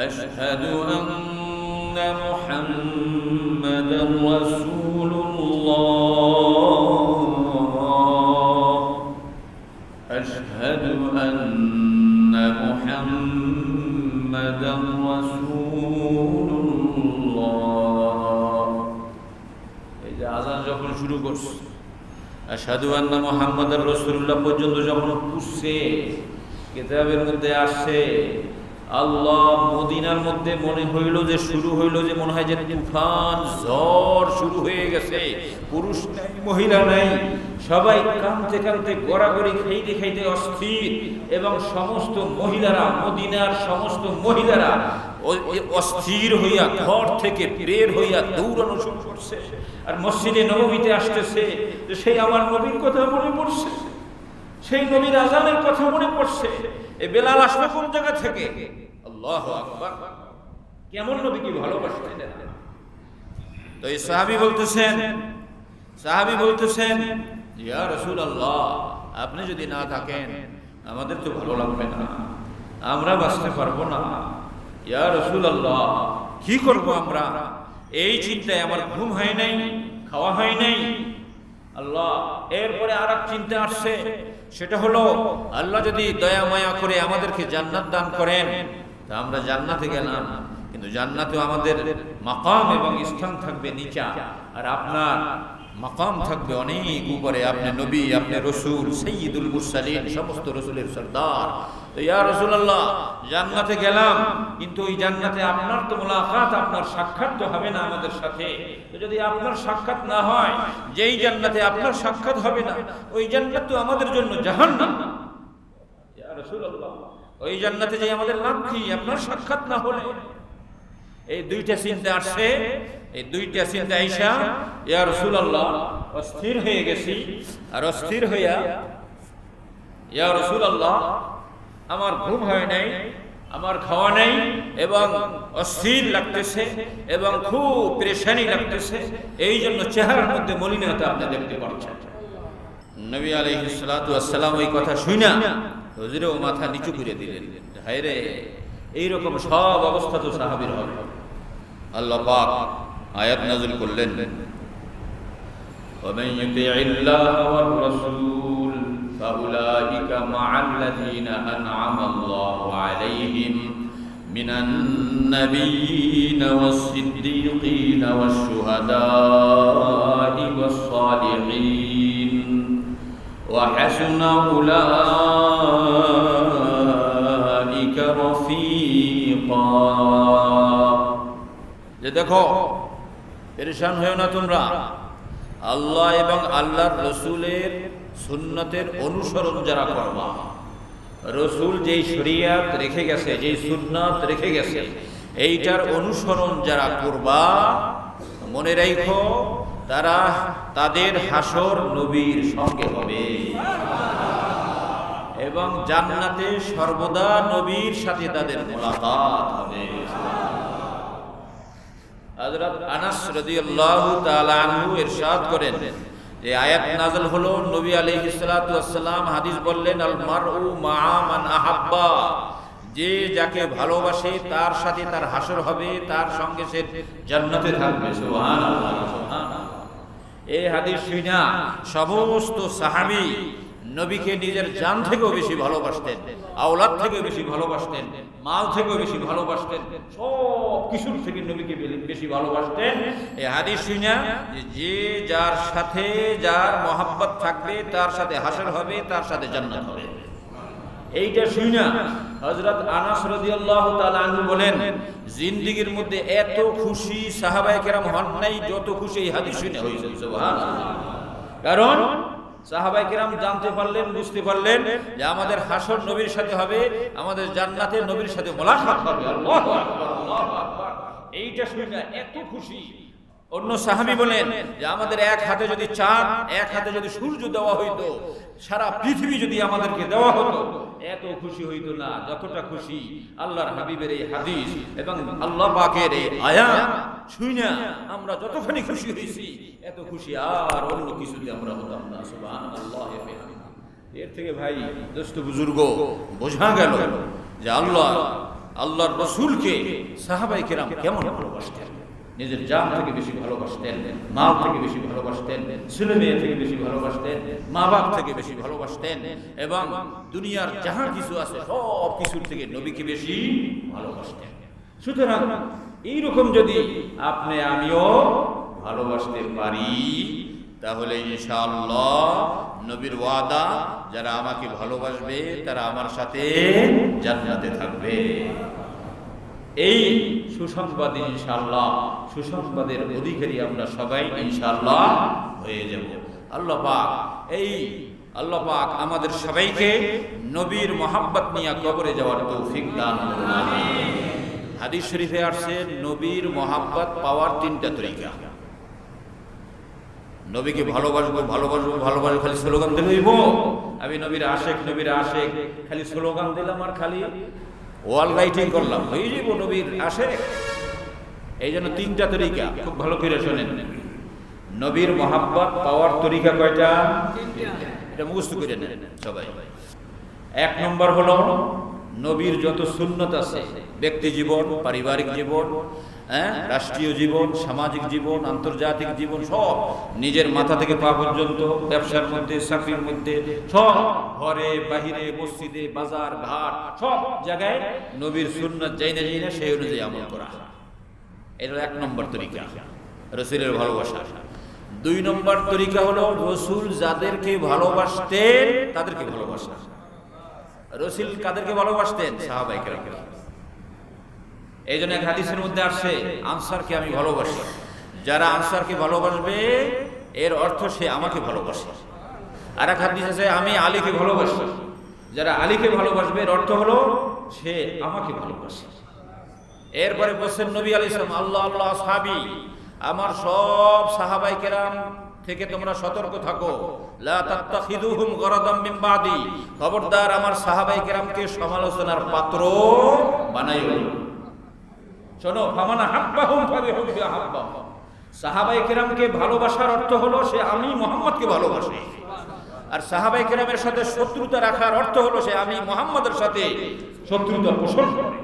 আশহাদু আন্না মুহাম্মাদার রাসূলুল্লাহ, আশহাদু আন্না মুহাম্মাদার রাসূলুল্লাহ। এই যে আযান যখন শুরু করছে, আশহাদু আন্না মুহাম্মাদার রাসূলুল্লাহ পর্যন্ত যখন পুষছে, কিতাবের মধ্যে আসছে আল্লাহ মদিনার মধ্যে মনে হইল যে শুরু হইল যে মনে হয় যে তুফান ঝড় শুরু হয়ে গেছে, পুরুষ নাই মহিলা নাই, সবাই কাঁদতে কাঁদতে গড়াগড়ি খাইতে খাইতে অস্থির, এবং সমস্ত মহিলারা, মদিনার সমস্ত মহিলারা অস্থির হইয়া ঘর থেকে বের হইয়া দৌড়ানো শুরু করছে, আর মসজিদে নববীতে আসতেছে যে সেই আমার নবীর কথা মনে পড়ছে, সেই নবীর আজানের কথা মনে পড়ছে। এই বেলাল আসবে কোন জায়গা থেকে? আল্লাহু আকবার, কেমন নবীকে ভালোবাসতেন। তো এই সাহাবী বলতেছেন ইয়া রাসূলুল্লাহ, আপনি যদি না থাকেন আমাদের তো ভালো লাগবে না, আমরা বাঁচতে পারবো না। ইয়া রাসূলুল্লাহ, কি করব আমরা? এই চিন্তায় আমার ঘুম হয় নাই, খাওয়া হয় নাই। আল্লাহ এরপরে আর এক চিন্তা আসছে, সেটা হলো আল্লাহ যদি দয়া মায়া করে আমাদেরকে জান্নাত দান করেন তা আমরা জান্নাতে গেলাম, কিন্তু জান্নাতেও আমাদের মাকাম এবং স্থান থাকবে নিচা, আর আপনার মাকাম থাকবে অনেক উপরে। আপনি নবী, আপনি রসুল, সাইয়্যিদুল মুরসালিন, সমস্ত রসুলের সরদার। তো ইয়া রাসূলুল্লাহ, জান্নাতে গেলাম, কিন্তু ওই জান্নাতে আপনার তো মুলাকাত, আপনার সাক্ষাৎ তো হবে না আমাদের সাথে। তো যদি আপনার সাক্ষাৎ না হয়, যেই জান্নাতে আপনার সাক্ষাৎ হবে না, ওই জান্নাত তো আমাদের জন্য জাহান্নাম। ইয়া রাসূলুল্লাহ, ওই জান্নাতে যে আমাদের লাভ কি আপনার সাক্ষাৎ না হলে? এই দুইটা চিন্তা আসছে, এই দুইটা চিন্তা আইসা ইয়া রাসূলুল্লাহ অস্থির হয়ে গেছি। আর অস্থির হইয়া ইয়া রাসূলুল্লাহ আমার ঘুম হয় নাই, আমার খাওয়া নেই এবং অস্থির লাগতেছে এবং খুব পেরেশানি লাগতেছে, এই জন্য চেহারার মধ্যে মলিনতা আপনি দেখতে পাচ্ছেন। নবী আলাইহিস সালাতু ওয়াস সালাম ওই কথা শুনা হুজুরেও মাথা নিচু করে দিলেন। হায় রে, এইরকম সব অবস্থা তো সাহাবীর হবে। আল্লাহ পাক আয়াত নাযিল করলেন, ومن يطع الله والرسول فأولئك مع الذين أنعم الله عليهم من النبيين والصديقين والشهداء والصالحين وحسن أولئك رفيقا। যে দেখো, পেরেশান হয়েও না তোমরা, আল্লাহ এবং আল্লাহর রসুলের সুন্নতের অনুসরণ যারা করবা, রসুল যেই শরিয়াত রেখে গেছে, যেই সুন্নাত রেখে গেছে, এইটার অনুসরণ যারা করবা, মনে রাখো তারা তাদের হাসর নবীর সঙ্গে হবে এবং জান্নাতে সর্বদা নবীর সাথে তাদের মোলাকাত হবে। হযরত আনাস রাদিয়াল্লাহু তাআলা আনহু ইরশাদ করেন যে আয়াত নাযিল হলো, নবী আলাইহিস সালাতু ওয়াস সালাম হাদিস বললেন, আল মারউ মা'a মান আহাব্বা, যে যাকে ভালোবাসে তার সাথে তার হাসর হবে, তার সঙ্গে সে জান্নাতে থাকবে। সুবহানাল্লাহ, সুবহানাল্লাহ। এই হাদিস শুনা সমস্ত সাহাবী নবীকে নিজের জান থেকেও বেশি ভালোবাসতেন, আওলাদ থেকেও বেশি ভালোবাসতেন, মাল থেকেও বেশি ভালোবাসতেন, সব কিছুর থেকে নবীকে বেশি ভালোবাসতেন। এই হাদিস শুনা যে যার সাথে যার মহব্বত থাকবে তার সাথে হাসর হবে, তার সাথে জান্নাত হবে। এইটা শুনা হযরত আনাস রাদিয়াল্লাহু তাআলা আনহু বলেন, জিন্দেগীর মধ্যে এত খুশি সাহাবায়ে কেরাম হন নাই যত খুশি এই হাদিস শুনে হয়েছে। সুবহানাল্লাহ। কারণ সাহাবায়ে কেরাম জানতে পারলেন, বুঝতে পারলেন যে আমাদের হাসর নবীর সাথে হবে, আমাদের জান্নাতে নবীর সাথে মোলাকাত হবে। আল্লাহু আকবার, আল্লাহু আকবার। এইটা শুনে এত খুশি। অন্য সাহাবী বলেন যে আমাদের এক হাতে যদি চাঁদ, এক হাতে যদি সূর্য দেওয়া হইতো, সারা পৃথিবী যদি আমাদেরকে দেওয়া হতো, এত খুশি হইতো না যতটা খুশি আল্লাহর হাবিবের এই হাদিস এবং আল্লাহ পাকের এই আয়াত শুনে আমরা যতখানি খুশি হইছি, এত খুশি আর অন্য কিছুতে আমরা হতাম না। সুবহানাল্লাহ। এর থেকে ভাই দোস্ত বুজুর্গ বোঝা গেল যে আল্লাহর রাসূলকে সাহাবায়ে কেরাম কেমন ভালোবাসতেন। নিজের জান থেকে বেশি ভালোবাসতেন, মাল থেকে বেশি ভালোবাসতেন, ছেলে মেয়ে থেকে বেশি ভালোবাসতেন, মা বাপ থেকে বেশি ভালোবাসতেন এবং দুনিয়ার যাহা কিছু আছে সব কিছুর থেকে নবীকে বেশি ভালোবাসতেন। সুতরাং এইরকম যদি আপনি আমিও ভালোবাসতে পারি, তাহলে ইনশাআল্লাহ নবীর ওয়াদা, যারা আমাকে ভালোবাসবে তারা আমার সাথে জান্নাতে থাকবে। এই সুসংবাদ ইনশাআল্লাহ, সুসংবাদের অধিকারী আমরা সবাই ইনশাআল্লাহ হয়ে যাব। আল্লাহ পাক আমাদের সবাইকে নবীর মহব্বত নিয়ে কবরে যাওয়ার তৌফিক দান করুন। আমিন। হাদিস শরীফে আসছে নবীর মহব্বত পাওয়ার তিনটা তরিকা। নবীকে ভালোবাসবো খালি স্লোগান দিলে হইব? আমি নবীর আশেক খালি স্লোগান দিলাম আর খালি ওয়াল রাইটিং করলাম, হয়ে যাবো নবীর আশেক? এই জন্য তিনটা তরিকা, খুব ভালো করে শোনেন। নবীর মহব্বত পাওয়ার তরিকা কয়টা? এটা মুখস্থ করে নেন সবাই। এক নম্বর হলো নবীর যত সুন্নত আছে, ব্যক্তি জীবন, পারিবারিক জীবন, রাষ্ট্রীয় জীবন, সামাজিক জীবন, আন্তর্জাতিক জীবন, সব নিজের মাথা থেকে পা পর্যন্ত, ব্যবসার মধ্যে, চাকরির মধ্যে, সব ঘরে বাহিরে, মসজিদে, বাজার ঘাট, সব জায়গায় নবীর সুন্নাত যাইনা সেই অনুযায়ী আমল করা। এটা এক নম্বর তরিকা, রসুলের ভালোবাসা। দুই নম্বর তরিকা হলো রসুল যাদেরকে ভালোবাসতেন তাদেরকে ভালোবাসা। রসুল কাদেরকে ভালোবাসতেন? সাহাবায়ে কেরামকে। এই জন্য এক হাদিসের মধ্যে আসছে, আনসারকে আমি ভালোবাসি। যারা আনসারকে ভালোবাসবে এর অর্থ সে আমাকে ভালোবাসে। আর এক হাদিস আছে, আমি আলীকে ভালোবাসি। যারা আলীকে ভালোবাসবে এর অর্থ হলো সে আমাকে ভালোবাসে। এরপরে বলছেন নবী আলাইহিস সালাম, আল্লাহ আল্লাহ আসহাবি, আমার সব সাহাবায়ে কেরাম থেকে তোমরা সতর্ক থাকো, লা তাত্তাখিযুহুম গরাদাম মিন বাদি, খবরদার আমার সাহাবায়ে কেরামকে সমালোচনার পাত্র বানাইও। শোনো, ফামানা হাব্বাহুম ফাবিহুব্বি আহাব্বাহুম। সাহাবায়ে কেরামকে ভালোবাসার অর্থ হলো সে আমি মুহাম্মদকে ভালোবাসে, আর সাহাবায়ে কেরামের সাথে শত্রুতা রাখার অর্থ হলো সে আমি মুহাম্মদের সাথে শত্রুতা পোষণ করে।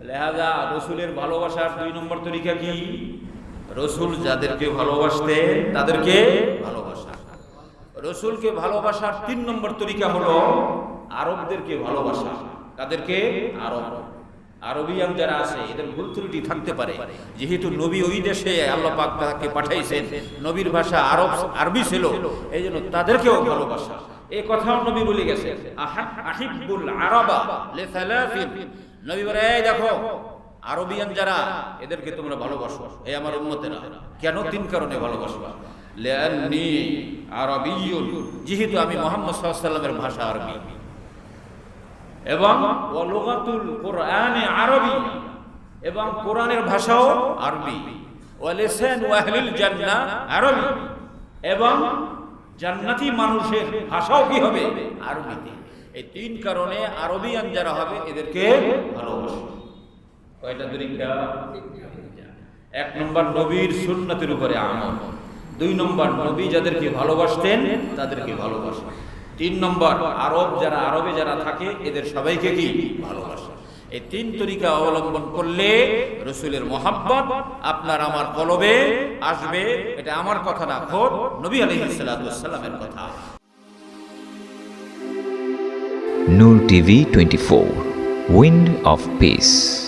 লিহাজা রাসূলের ভালোবাসার 2 নম্বর তরিকা কি? রাসূল যাদেরকে ভালোবাসতেন তাদেরকে ভালোবাসা। রাসূলকে ভালোবাসার 3 নম্বর তরিকা হলো আরবদেরকে ভালোবাসা। তাদেরকে আরবিয়ান যারা আছে এদের ভুল ত্রুটি থাকতে পারে, যেহেতু নবী ওই দেশে আল্লাহ পাক তাকে পাঠাইছেন, নবীর ভাষা আরবি ছিল, এই জন্য তাদেরকেও ভালোবাসা। এই কথাও নবী বলে গেছে, আহিব্বুল আরাবা লিসালাসিন। নবী বলে, এই দেখো আরবিয়ান যারা এদেরকে তোমরা ভালোবাসো, এই আমার উম্মতেরা। কেন? 3 কারণে ভালোবাসবা। লিআন্নী আরাবিয়্যুন, যেহেতু আমি মুহাম্মদ সাল্লাল্লাহু আলাইহি ওয়াসাল্লামের ভাষা আরবি, এবং ওয়া লুগাতুল কুরআনি আরবি, এবং কোরআনের ভাষাও আরবি। ওয়া লিসানু আহলিল জান্নাহ আরবি, এবং জান্নাতি মানুষের ভাষাও কি হবে? আরবিতে। এই 3 কারণে আরবিয়ান যারা হবে এদেরকে ভালোবাসো। কয়টা তরিকা? 1 নম্বর নবীর সুন্নতের উপরে আমল, 2 নম্বর নবী যাদেরকে ভালোবাসতেন তাদেরকে ভালোবাসা, 3 নম্বর আরবে যারা থাকে এদের সবাইকে কি ভালোবাসা। এই 3 তরিকা অবলম্বন করলে রাসূলের মহব্বত আপনার আমার কলবে আসবে। এটা আমার কথা না, খোদ নবী আলাইহিস সালাতু ওয়াস সালামের কথা। Noor TV 24, Wind of Peace.